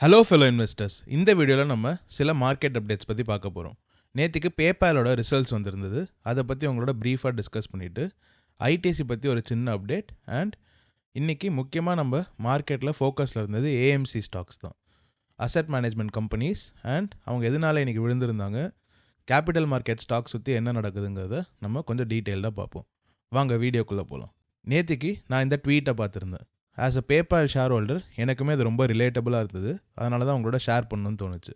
Hello fellow investors, இந்த வீடியோவில் நம்ம சில மார்க்கெட் அப்டேட்ஸ் பற்றி பார்க்க போகிறோம். நேற்றுக்கு பேபாலோட ரிசல்ட்ஸ் வந்திருந்தது. அதை பற்றி உங்களோட ப்ரீஃபாக டிஸ்கஸ் பண்ணிவிட்டு ஐடிசி பற்றி ஒரு சின்ன அப்டேட் அண்ட் இன்றைக்கி முக்கியமாக நம்ம மார்க்கெட்டில் ஃபோக்கஸில் இருந்தது ஏஎம்சி ஸ்டாக்ஸ் தான். அசெட் மேனேஜ்மெண்ட் கம்பெனிஸ் அண்ட் அவங்க எதனால இன்றைக்கி விழுந்திருந்தாங்க, கேபிட்டல் மார்க்கெட் ஸ்டாக்ஸ் சுற்றி என்ன நடக்குதுங்கிறத நம்ம கொஞ்சம் டீட்டெயில்டாக பார்ப்போம். வாங்க வீடியோக்குள்ளே போகலாம். நேற்றுக்கு நான் இந்த ட்வீட்டை பார்த்துருந்தேன். As a PayPal share holder எனக்குமே அது ரொம்ப ரிலேட்டபுளாக இருந்தது. அதனால தான் உங்களோட ஷேர் பண்ணணும்னு தோணுச்சு.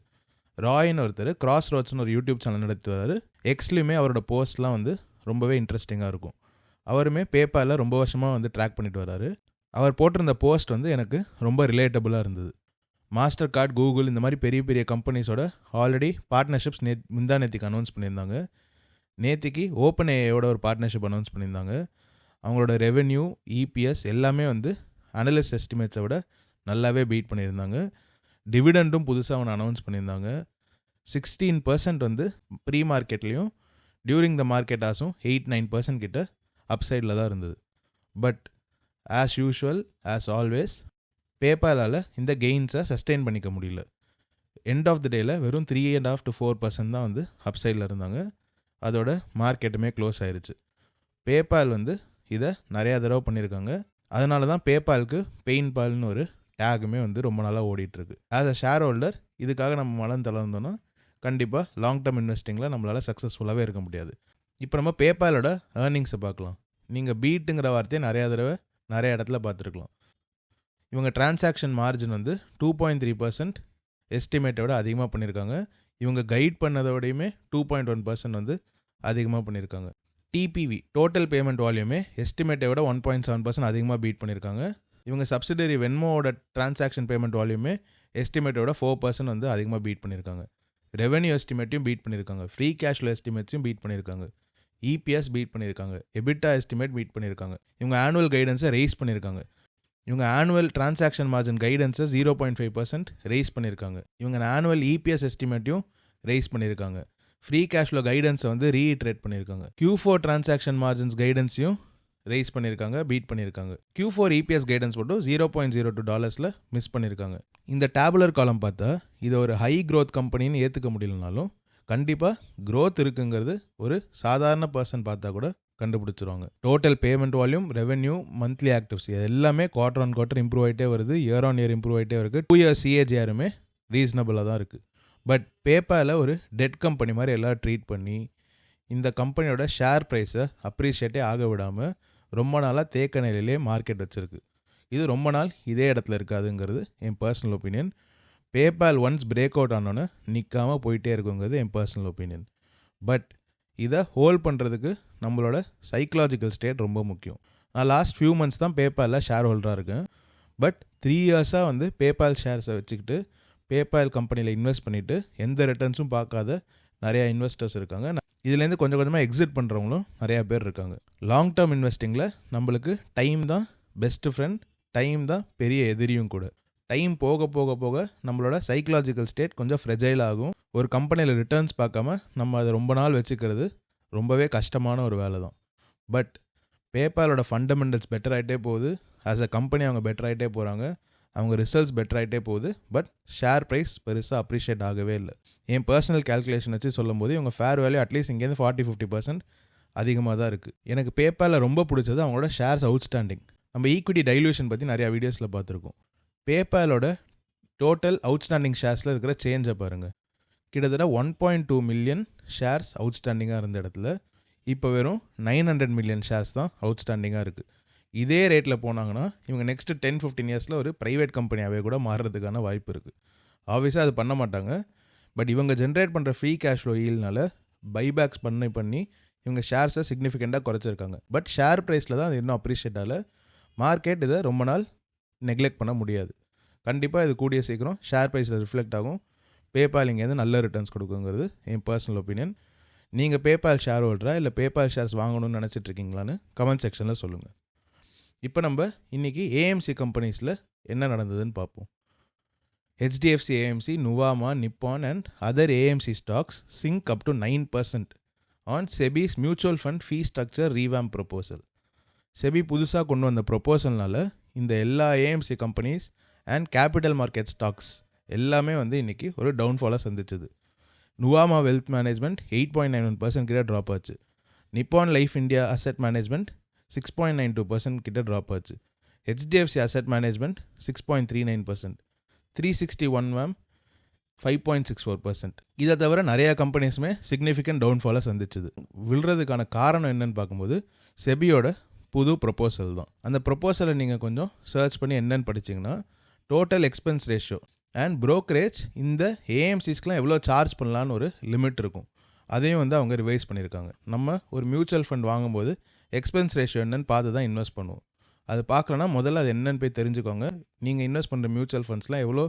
ராயின்னு ஒருத்தர் கிராஸ் ரோட்ஸ்னு ஒரு யூடியூப் சேனல் நடத்தி வராரு. எக்ஸ்லையுமே அவரோட போஸ்ட்லாம் ரொம்பவே இன்ட்ரெஸ்டிங்காக இருக்கும். அவருமே பேபாலில் ரொம்ப வருஷமாக ட்ராக் பண்ணிட்டு வராரு. அவர் போட்டிருந்த போஸ்ட் எனக்கு ரொம்ப ரிலேட்டபுளாக இருந்தது. மாஸ்டர் கார்டு, கூகுள் இந்த மாதிரி பெரிய பெரிய கம்பெனிஸோட ஆல்ரெடி பார்ட்னர்ஷிப்ஸ் நேற்றுக்கு அனௌன்ஸ் பண்ணியிருந்தாங்க. நேற்றுக்கு ஓப்பன் ஏஐயோட ஒரு பார்ட்னர்ஷிப் அனௌன்ஸ் பண்ணியிருந்தாங்க. அவங்களோட ரெவென்யூ, இபிஎஸ் எல்லாமே அனலிஸ்ட் எஸ்டிமேட்ஸை விட நல்லாவே பீட் பண்ணியிருந்தாங்க. டிவிடெண்டும் புதுசாக அனௌன்ஸ் பண்ணியிருந்தாங்க. 16% ப்ரீ மார்க்கெட்லேயும் டியூரிங் த மார்க்கெட் ஆஸும் 8-9% கிட்ட அப்சைடில் தான் இருந்தது. But as usual, as always, பேபாலால் இந்த கெயின்ஸை சஸ்டெயின் பண்ணிக்க முடியல. எண்ட் ஆஃப் த டேயில் வெறும் 3.5 to 4% தான் அப்சைடில் இருந்தாங்க. அதோட மார்க்கெட்டுமே க்ளோஸ் ஆயிடுச்சு. பேபால் இதை நிறையா தடவை பண்ணியிருக்காங்க. அதனால தான் பேபாலுக்கு பெயின் பால்னு ஒரு டேகுமே ரொம்ப நாளாக ஓடிட்டுருக்கு. ஆஸ் அ ஷேர் ஹோல்டர் இதுக்காக நம்ம மலம் தளர்ந்தோன்னா கண்டிப்பாக லாங் டேர்ம் இன்வெஸ்டிங்கில் நம்மளால் சக்ஸஸ்ஃபுல்லாகவே இருக்க முடியாது. இப்போ நம்ம பேபாலோட ஏர்னிங்ஸை பார்க்கலாம். நீங்கள் பீட்டுங்கிற வார்த்தையை நிறையா தடவை நிறைய இடத்துல பார்த்துருக்கலாம். இவங்க டிரான்சாக்ஷன் மார்ஜின் 2.3% எஸ்டிமேட்டை விட அதிகமாக பண்ணியிருக்காங்க. இவங்க கைட் பண்ணதோடையுமே 2.1% அதிகமாக பண்ணியிருக்காங்க. டிபிவி, டோட்டல் பேமெண்ட் வால்யூமே எஸ்டிமேட்டை விட 1.7% அதிகமாக பீட் பண்ணியிருக்காங்க. இவங்க சப்சிடரி வென்மோவோட டிரான்சாக்ஷன் பேமெண்ட் வால்யூமே எஸ்டிமேட்டை விட 4% அதிகமாக பீட் பண்ணியிருக்காங்க. ரெவென்யூ எஸ்டிமேட்டையும் பீட் பண்ணியிருக்காங்க. ஃப்ரீ கேஷ் ஃப்ளோ எஸ்டிமேட்ஸையும் பீட் பண்ணியிருக்காங்க. இபிஎஸ் பீட் பண்ணியிருக்காங்க. எபிட்டா எஸ்டிமேட் பீட் பண்ணியிருக்காங்க. இவங்க ஆனுவல் கைடன்ஸை ரைஸ் பண்ணியிருக்காங்க. இவங்க ஆனுவல் டிரான்சாக்ஷன் மார்ஜின் கைடன்ஸை 0.5% ரைஸ் பண்ணியிருக்காங்க. இவங்க ஆனுவல் இபிஎஸ் எஸ்டிமேட்டையும் ரைஸ் பண்ணியிருக்காங்க. ஃப்ரீ கேஷ் ஃப்ளோ கைடன்ஸை ரீஇட்ரேட் பண்ணியிருக்காங்க. Q4 டிரான்சாக்ஷன் மார்ஜின்ஸ் கைடன்ஸையும் ரைஸ் பண்ணியிருக்காங்க, பீட் பண்ணியிருக்காங்க. Q4 இபிஎஸ் கைடன்ஸ் மட்டும் $0.02 மிஸ் பண்ணியிருக்காங்க. இந்த டேபுலர் காலம் பார்த்தா இது ஒரு ஹை க்ரோத் கம்பெனின்னு ஏற்றுக்க முடியலனாலும் கண்டிப்பாக க்ரோத் இருக்குங்கிறது ஒரு சாதாரண பர்சன் பார்த்தா கூட கண்டுபிடிச்சிருவாங்க. Total payment volume, revenue, monthly actives எல்லாமே குவார்டர் ஆன் குவார்டர் இம்ப்ரூவ் ஆகிட்டே வருது. இயர் ஆன் இயர் இம்ப்ரூவ் ஆகிட்டே இருக்குது. 2 year CAGRமே ரீசனபிளாக தான் இருக்குது. பட் பேபாலை ஒரு டெட் கம்பெனி மாதிரி எல்லோரும் ட்ரீட் பண்ணி இந்த கம்பெனியோட ஷேர் ப்ரைஸை அப்ரிஷியேட்டே ஆக விடாமல் ரொம்ப நாளாக தேக்க நிலையிலே மார்க்கெட் வச்சுருக்கு. இது ரொம்ப நாள் இதே இடத்துல இருக்காதுங்கிறது என் personal opinion. PayPal once break out ஆனோன்னு நிற்காமல் போயிட்டே இருக்குங்கிறது என் பர்சனல் ஒப்பீனியன். பட் இதை ஹோல்ட் பண்ணுறதுக்கு நம்மளோட சைக்கலாஜிக்கல் ஸ்டேட் ரொம்ப முக்கியம். நான் லாஸ்ட் ஃபியூ மந்த்ஸ் தான் பேபாலில் ஷேர் ஹோல்டராக இருக்கேன். பட் 3 yearsஸாக பேபால் ஷேர்ஸை வச்சுக்கிட்டு பேபால் கம்பெனியில் இன்வெஸ்ட் பண்ணிவிட்டு எந்த ரிட்டர்ன்ஸும் பார்க்காத நிறையா இன்வெஸ்டர்ஸ் இருக்காங்க. இதுலேருந்து கொஞ்சம் கொஞ்சமாக எக்ஸிட் பண்ணுறவங்களும் நிறையா பேர் இருக்காங்க. லாங் டேர்ம் இன்வெஸ்டிங்கில் நம்மளுக்கு டைம் தான் பெஸ்ட்டு ஃப்ரெண்ட், டைம் தான் பெரிய எதிரியும் கூட. டைம் போக போக போக நம்மளோட சைக்கலாஜிக்கல் ஸ்டேட் கொஞ்சம் ஃப்ரெஜைல் ஆகும். ஒரு கம்பெனியில் ரிட்டர்ன்ஸ் பார்க்காம நம்ம அதை ரொம்ப நாள் வச்சுக்கிறது ரொம்பவே கஷ்டமான ஒரு வேலை தான். பட் பேபாலோட ஃபண்டமெண்டல்ஸ் பெட்டர் ஆகிட்டே போகுது. ஆஸ் அ கம்பெனி அவங்க பெட்டர் ஆகிட்டே போகிறாங்க. அவங்க ரிசல்ட்ஸ் பெட்டர் ஆகிட்டே போகுது. பட் ஷேர் ப்ரைஸ் பெருசாக அப்ரிஷியேட் ஆகவே இல்லை. என் பர்சனல் கேல்குலேஷன் வச்சு சொல்லும் போது இவங்க ஃபேர் வேல்யூ அட்லீஸ்ட் இங்கேருந்து 40-50% அதிகமாக தான் இருக்குது. எனக்கு பேபாலில் ரொம்ப பிடிச்சது அவங்களோட ஷேர்ஸ் அவுட்ஸ்டாண்டிங். நம்ம ஈக்விட்டி டைல்யூஷன் பற்றி நிறையா வீடியோஸில் பார்த்துருக்கோம். பேபாலோட டோட்டல் அவுட்ஸ்டாண்டிங் ஷேர்ஸில் இருக்கிற சேஞ்சை பாருங்கள். கிட்டத்தட்ட 1.2 million ஷேர்ஸ் அவுட்ஸ்டாண்டிங்காக இருந்த இடத்துல இப்போ வெறும் 900 million ஷேர்ஸ் தான் அவுட்ஸ்டாண்டிங்காக இருக்குது. இதே ரேட்டில் போனாங்கன்னா இவங்க நெக்ஸ்ட்டு 10-15 yearsல ஒரு ப்ரைவேட் கம்பெனியாகவே கூட மாறுறதுக்கான வாய்ப்பு இருக்குது. ஆப்வியஸாக அது பண்ண மாட்டாங்க. பட் இவங்க ஜென்ரேட் பண்ணுற ஃப்ரீ கேஷ் ஃப்ளோ ஈல்னால பைபேக்ஸ் பண்ணி இவங்க ஷேர்ஸை சிக்னிஃபிகண்ட்டாக குறைச்சிருக்காங்க. பட் ஷேர் ப்ரைஸில் தான் அது இன்னும் அப்ரிஷியேட் ஆகலை. மார்க்கெட் இதை ரொம்ப நாள் நெக்லெக்ட் பண்ண முடியாது. கண்டிப்பாக இது கூடிய சீக்கிரம் ஷேர் ப்ரைஸில் ரிஃப்ளெக்ட் ஆகும். பேபால் இங்கேருந்து நல்ல ரிட்டர்ன்ஸ் கொடுக்குங்கிறது என் பர்சனல் ஒப்பீனியன். நீங்கள் பேபால் ஷேர் ஹோல்டரா இல்லை பேபால் ஷேர்ஸ் வாங்கணும்னு நினச்சிட்டு இருக்கீங்களான்னு கமெண்ட் செக்ஷனில் சொல்லுங்கள். இப்போ நம்ம இன்றைக்கி ஏஎம்சி கம்பெனிஸில் என்ன நடந்ததுன்னு பார்ப்போம். HDFC AMC, Nuvama, Nippon and other AMC stocks sink up to 9% on SEBI's mutual fund fee structure revamp proposal. SEBI புதுசாக கொண்டு வந்த ப்ரொப்போசல்னால இந்த எல்லா AMC companies and capital market stocks எல்லாமே வந்து இன்றைக்கி ஒரு டவுன்ஃபாலாக சந்திச்சது. நுவாமா வெல்த் மேனேஜ்மெண்ட் 8.91% கிட்ட ட்ராப் ஆச்சு. நிப்பான் லைஃப் இந்தியா அசெட் மேனேஜ்மெண்ட் 6.92% கிட்ட ட்ராப் ஆச்சு. HDFC asset management 6.39%, 361 ma'am 5.64%. இதை தவிர நிறையா கம்பெனிஸுமே சிக்னிஃபிகண்ட் டவுன்ஃபாலாக சந்திச்சுது. விழுறதுக்கான காரணம் என்னன்னு பார்க்கும்போது செபியோட புது ப்ரொப்போசல் தான். அந்த ப்ரொப்போசலை நீங்கள் கொஞ்சம் சர்ச் பண்ணி என்னன்னு படிச்சிங்கன்னா total expense ratio and brokerage இந்த ஏஎம்சிஸ்க்கெலாம் எவ்வளோ சார்ஜ் பண்ணலான்னு ஒரு லிமிட் இருக்கும். அதையும் வந்து அவங்க ரிவைஸ் பண்ணியிருக்காங்க. நம்ம ஒரு மியூச்சுவல் ஃபண்ட் வாங்கும்போது எக்ஸ்பென்ஸ் ரேஷியோ என்னன்னு பார்த்து தான் இன்வெஸ்ட் பண்ணுவோம். அது பார்க்கலன்னா முதல்ல அது என்னன்னு போய் தெரிஞ்சுக்கோங்க. நீங்கள் இன்வெஸ்ட் பண்ணுற மியூச்சுவல் ஃபண்ட்ஸ்லாம் எவ்வளோ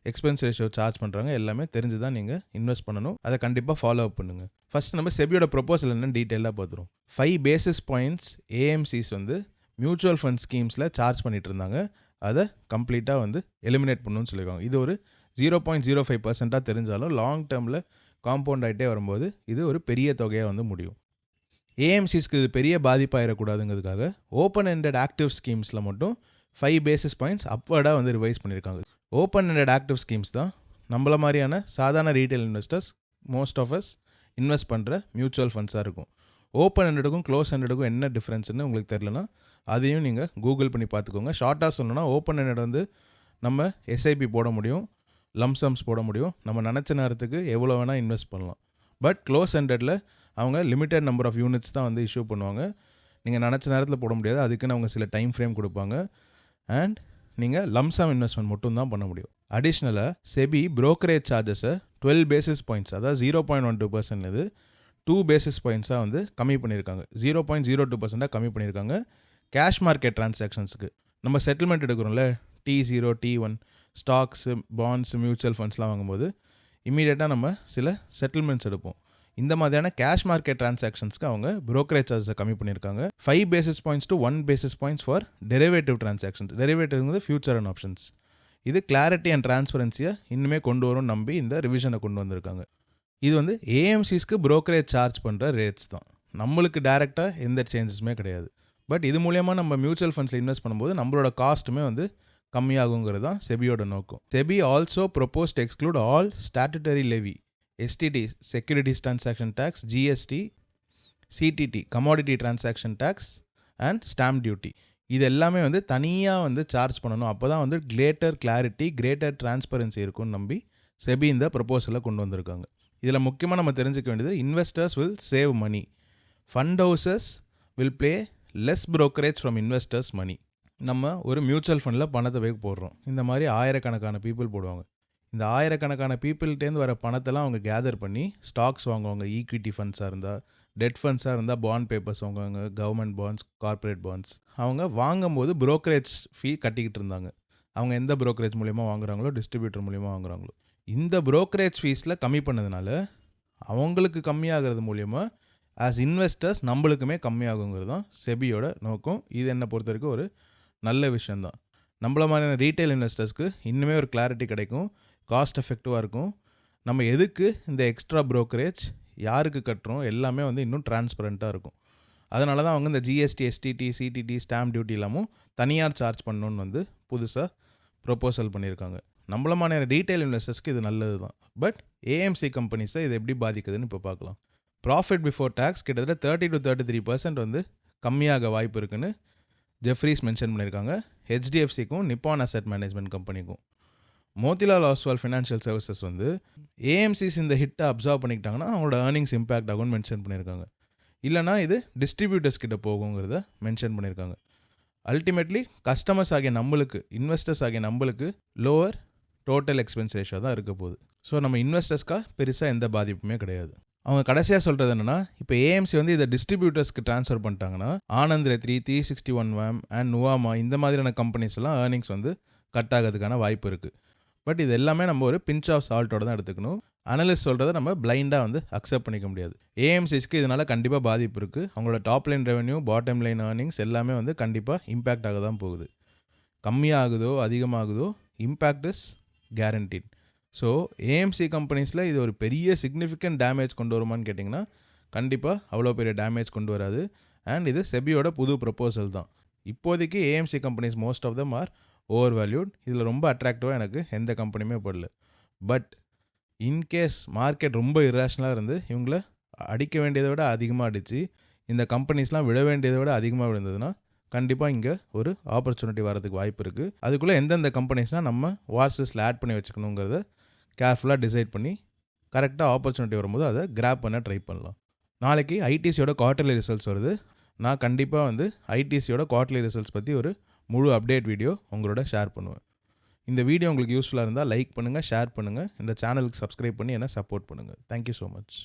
எக்ஸ்பென்ஸ் ரேஷியோ சார்ஜ் பண்ணுறாங்க எல்லாமே தெரிஞ்சு தான் நீங்கள் இன்வெஸ்ட் பண்ணணும். அதை கண்டிப்பாக ஃபாலோ அப் பண்ணுங்கள். ஃபஸ்ட் நம்ம செபியோட ப்ரொப்போசல் என்னன்னு டீட்டெயிலாக பார்த்துருவோம். 5 பேசிஸ் பாயிண்ட்ஸ் ஏஎம்சிஸ் வந்து மியூச்சுவல் ஃபண்ட் ஸ்கீம்ஸில் சார்ஜ் பண்ணிட்டு இருந்தாங்க. அதை கம்ப்ளீட்டாக வந்து எலிமினேட் பண்ணணும்னு சொல்லியிருக்காங்க. இது ஒரு 0.05% தெரிஞ்சாலும் லாங் டேர்மில் காம்பவுண்ட் ஆகிட்டே வரும்போது இது ஒரு பெரிய தொகையாக வந்து முடியும். ஏஎம்சிஸ்க்கு இது பெரிய பாதிப்பாயிடக்கூடாதுங்கிறதுக்காக ஓப்பன் எண்டட் ஆக்டிவ் ஸ்கீம்ஸில் மட்டும் 5 பேசிஸ் பாயிண்ட்ஸ் அப்வர்டாக வந்து ரிவைஸ் பண்ணியிருக்காங்க. ஓப்பன் எண்டட் ஆக்டிவ் ஸ்கீம்ஸ் தான் நம்மள மாதிரியான சாதாரண retail investors most of us invest பண்ணுற மியூச்சுவல் ஃபண்ட்ஸாக இருக்கும். ஓப்பன் எண்டடுக்கும் க்ளோஸ் எண்டடுக்கும் என்ன டிஃப்ரென்ஸ்னு உங்களுக்கு தெரிலனா அதையும் நீங்கள் கூகுள் பண்ணி பார்த்துக்கோங்க. ஷார்ட்டாக சொல்லணும்னா ஓப்பன் எண்டட் வந்து நம்ம எஸ்ஐபி போட முடியும், லம்சம்ஸ் போட முடியும், நம்ம நினச்ச நேரத்துக்கு எவ்வளோ வேணால் இன்வெஸ்ட் பண்ணலாம். பட் க்ளோஸ் எண்டடில் அவங்க லிமிட்டட் நம்பர் ஆஃப் யூனிட்ஸ் தான் வந்து இஷ்யூ பண்ணுவாங்க. நீங்கள் நினச்ச நேரத்தில் போட முடியாது, அதுக்குன்னு அவங்க சில டைம் ஃப்ரேம் கொடுப்பாங்க. அண்ட் நீங்கள் லம்சம் இன்வெஸ்ட்மெண்ட் மட்டும் தான் பண்ண முடியும். அடிஷ்னலாக செபி ப்ரோக்கரேஜ் சார்ஜஸை 12 பேசிஸ் பாயிண்ட்ஸ் அதாவது 0.12% இது 2 பேசிஸ் பாயிண்ட்ஸாக வந்து கம்மி பண்ணியிருக்காங்க. 0.02% கம்மி பண்ணியிருக்காங்க. கேஷ் மார்க்கெட் டிரான்சாக்ஷன்ஸுக்கு நம்ம செட்டில்மெண்ட் எடுக்கிறோம்ல, T0, T1 stocks, bonds, mutual ஃபண்ட்ஸ்லாம் வாங்கும்போது இமீடியட்டாக நம்ம சில செட்டில்மெண்ட்ஸ் எடுப்போம். இந்த மாதிரியான கேஷ் மார்க்கெட் டிரான்சாக்ஷன்ஸ்க்கு அவங்க ப்ரோக்கரேஜ் சார்ஜஸை கம்மி பண்ணியிருக்காங்க. 5 basis points to 1 basis points for derivative transactions. டெரிவேட்டிவ்ங்கிறது ஃபியூச்சர் அண்ட் ஆப்ஷன்ஸ். இது கிளாரிட்டி அண்ட் டிரான்ஸ்பரன்சியை இன்னுமே கொண்டு வரும் நம்பி இந்த ரிவிஷனை கொண்டு வந்திருக்காங்க. இது வந்து ஏஎம்சிஸ்க்கு ப்ரோக்கரேஜ் சார்ஜ் பண்ணுற ரேட்ஸ் தான். நம்மளுக்கு டேரெக்டாக எந்த சேஞ்சஸுமே கிடையாது. பட் இது மூலயமா நம்ம மியூச்சுவல் ஃபண்ட்ஸில் இன்வெஸ்ட் பண்ணும்போது நம்மளோட காஸ்ட்டுமே வந்து கம்மியாகுங்கிறது தான் செபியோட நோக்கம். SEBI also propose to exclude all statutory levy, STT securities transaction tax, GST, CTT commodity transaction tax and stamp duty. இது எல்லாமே வந்து தனியாக வந்து சார்ஜ் பண்ணணும். அப்போ தான் வந்து கிரேட்டர் கிளாரிட்டி, கிரேட்டர் டிரான்ஸ்பரன்சி இருக்கும்னு நம்பி செபி இந்த ப்ரொபோசலை கொண்டு வந்திருக்காங்க. இதில் முக்கியமாக நம்ம தெரிஞ்சுக்க வேண்டியது investors will save money, fund houses will play less brokerage from investors money. நம்ம ஒரு மியூச்சுவல் ஃபண்டில் பணத்தை போய் போடுறோம். இந்த மாதிரி ஆயிரக்கணக்கான பீப்புள் போடுவாங்க. இந்த ஆயிரக்கணக்கான பீப்புள்கிட்டேருந்து வர பணத்தெல்லாம் அவங்க கேதர் பண்ணி ஸ்டாக்ஸ் வாங்குவாங்க. ஈக்விட்டி ஃபண்ட்ஸாக இருந்தால், டெட் ஃபண்ட்ஸாக இருந்தால் பாண்ட் பேப்பர்ஸ் வாங்குவாங்க, கவர்மெண்ட் பாண்ட்ஸ், கார்ப்பரேட் பாண்ட்ஸ். அவங்க வாங்கும்போது ப்ரோக்கரேஜ் ஃபீ கட்டிக்கிட்டு இருந்தாங்க. அவங்க எந்த ப்ரோக்கரேஜ் மூலிமா வாங்குறாங்களோ, டிஸ்ட்ரிபியூட்டர் மூலிமா வாங்குறாங்களோ, இந்த ப்ரோக்கரேஜ் ஃபீஸில் கம்மி பண்ணதுனால அவங்களுக்கு கம்மியாகிறது மூலிமா ஆஸ் இன்வெஸ்டர்ஸ் நம்மளுக்குமே கம்மியாகுங்கிறது தான் செபியோட நோக்கம். இது என்னை பொறுத்த வரைக்கும் ஒரு நல்ல விஷயந்தான். நம்மள மாதிரியான ரீட்டைல் இன்வெஸ்டர்ஸ்க்கு இன்னுமே ஒரு கிளாரிட்டி கிடைக்கும், காஸ்ட் எஃபெக்டிவாக இருக்கும். நம்ம எதுக்கு இந்த எக்ஸ்ட்ரா ப்ரோக்கரேஜ் யாருக்கு கட்டுறோம் எல்லாமே வந்து இன்னும் டிரான்ஸ்பரண்ட்டாக இருக்கும். அதனால தான் அவங்க இந்த ஜிஎஸ்டி, எஸ்டிடி, சிடிடி, ஸ்டாம்ப் டியூட்டி இல்லாமல் தனியார் சார்ஜ் பண்ணணுன்னு வந்து புதுசாக ப்ரொப்போசல் பண்ணியிருக்காங்க. நம்மள மாதிரியான ரீட்டைல் இன்வெஸ்டர்ஸ்க்கு இது நல்லது தான். பட் ஏஎம்சி கம்பெனிஸை இது எப்படி பாதிக்குதுன்னு இப்போ பார்க்கலாம். ப்ராஃபிட் பிஃபோர் டேக்ஸ் கிட்டத்தட்ட 30 to 33% வந்து கம்மியாக வாய்ப்பு இருக்குன்னு ஜெஃப்ரீஸ் மென்ஷன் பண்ணியிருக்காங்க. ஹெச்டிஎஃப்சிக்கும் நிப்பான் அசெட் மேனேஜ்மெண்ட் கம்பெனிக்கும். மோதிலால் ஆஸ்வால் ஃபினான்ஷியல் சர்வீசஸ் வந்து ஏஎம்சிஸ் இந்த ஹிட்டை அப்சர்வ் பண்ணிக்கிட்டாங்கன்னா அவங்களோட ஏர்னிங்ஸ் இம்பேக்ட் ஆகும்னு மென்ஷன் பண்ணியிருக்காங்க. இல்லைனா இது டிஸ்ட்ரிபியூட்டர்ஸ் கிட்ட போகுங்கிறத மென்ஷன் பண்ணியிருக்காங்க. அல்டிமேட்லி கஸ்டமர்ஸ் ஆகிய நம்மளுக்கு, இன்வெஸ்டர்ஸ் ஆகிய நம்மளுக்கு லோவர் டோட்டல் எக்ஸ்பென்ஸ் ரேஷியோ தான் இருக்க போகுது. ஸோ நம்ம இன்வெஸ்டர்ஸ்க்காக பெருசாக எந்த பாதிப்புமே கிடையாது. அவங்க கடைசியாக சொல்கிறது என்னென்னா, இப்போ ஏஎம்சி வந்து இதை டிஸ்ட்ரிபியூட்டர்ஸ்க்கு ட்ரான்ஸ்ஃபர் பண்ணிட்டாங்கன்னா ஆனந்த் ரத்ரி, 361 மேம் அண்ட் நுவாமா இந்த மாதிரியான கம்பெனிஸ் எல்லாம் ஏர்னிங்ஸ் வந்து கட் ஆகிறதுக்கான வாய்ப்பு இருக்குது. பட் இது எல்லாமே நம்ம ஒரு பிஞ்ச் ஆஃப் சால்ட்டோட தான் எடுத்துக்கணும். அனலிஸ்ட் சொல்கிறத நம்ம பிளைண்டாக வந்து அக்செப்ட் பண்ணிக்க முடியாது. ஏஎம்சிஸ்க்கு இதனால் கண்டிப்பாக பாதிப்பு இருக்குது. அவங்களோட top line revenue, bottom line earnings எல்லாமே வந்து கண்டிப்பாக இம்பேக்ட் ஆக தான் போகுது. கம்மியாகுதோ அதிகமாகுதோ impact is guaranteed. So AMC கம்பெனிஸில் இது ஒரு பெரிய சிக்னிஃபிகண்ட் டேமேஜ் கொண்டு வருமானு கேட்டிங்கன்னா கண்டிப்பாக அவ்வளோ பெரிய டேமேஜ் கொண்டு வராது. அண்ட் இது செபியோட புது ப்ரொப்போசல் தான். இப்போதைக்கு AMC companies most of them are overvalued. இதில் ரொம்ப அட்ராக்டிவாக எனக்கு எந்த கம்பெனியுமே படல. பட் இன்கேஸ் மார்க்கெட் ரொம்ப இர்ரேஷனலாக இருந்து இவங்கள அடிக்க வேண்டியதை விட அதிகமாக அடித்து இந்த கம்பெனிஸ்லாம் விட வேண்டியதை விட அதிகமாக விழுந்ததுன்னா கண்டிப்பாக இங்கே ஒரு ஆப்பர்ச்சுனிட்டி வரதுக்கு வாய்ப்பு இருக்குது. அதுக்குள்ளே எந்தெந்த கம்பெனிஸ்னால் நம்ம வாட்ச் லிஸ்ட்டில் ஆட் பண்ணி வச்சுக்கணுங்கிறத கேர்ஃபுல்லாக டிசைட் பண்ணி கரெக்டாக ஆப்பர்ச்சுனிட்டி வரும்போது அதை கிராப் பண்ண ட்ரை பண்ணலாம். நாளைக்கு ஐடிசியோட குவார்ட்டர்லி ரிசல்ட்ஸ் வருது. நான் கண்டிப்பாக ஐடிசியோட குவார்ட்டர்லி ரிசல்ட்ஸ் பற்றி ஒரு முழு அப்டேட் வீடியோ உங்களோட ஷேர் பண்ணுவேன். இந்த வீடியோ உங்களுக்கு யூஸ்ஃபுல்லாக இருந்தால் லைக் பண்ணுங்கள், ஷேர் பண்ணுங்கள், இந்த சேனலுக்கு சப்ஸ்கிரைப் பண்ணி என்னை சப்போர்ட் பண்ணுங்கள். Thank you so much.